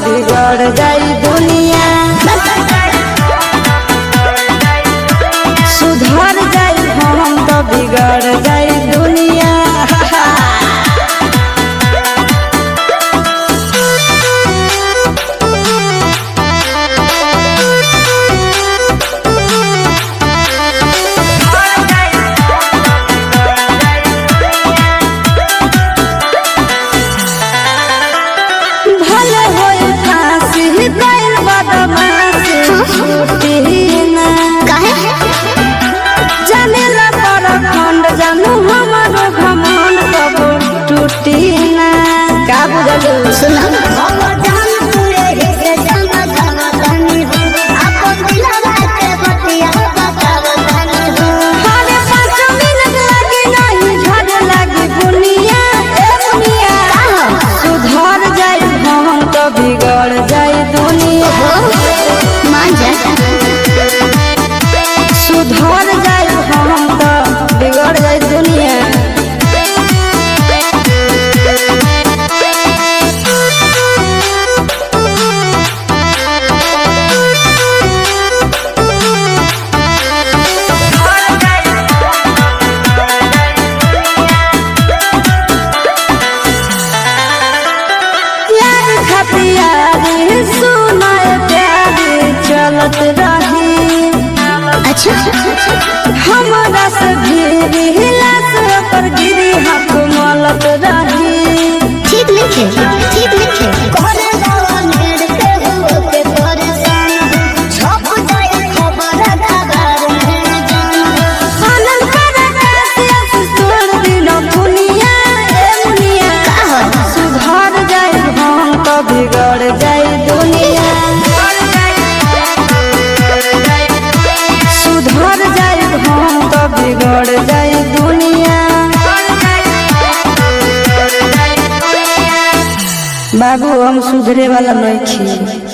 बिगड़ जाई दुनिया सुधर जाई हम तो बिगड़ जाई दुनिया। जानू हमारो घमंड कब टूटी ना का बुझल सुना जान पूरे से समझावतनी हो अपन दिलवा के बतिया बतावतनी हो हाले 5 मिनट लगे नहीं झड़ लगी दुनिया ए दुनिया सुधर जाई हम तो बिगड़ जाई दुनिया मान जा सुधर जाई हम तो बिगड़ जाई दुनिया। यार खतियारी सुनाए प्यारी चलत रही अच्छा हमरा से भी हिला से पर गिरी हाथ मलत रही ठीक लिखे कोरे दवा मेड़ के हो के परेशान छप जाए खबर खबर में जान आनंद कर कैसे तोड़ दिलो दुनिया ए दुनिया सुधर जाई हम तो बिगड़ जाई दुनिया सुधर जाई हम तो बिगड़ जाई दुनिया। बाबू हम सुधरे वाला नहीं छी।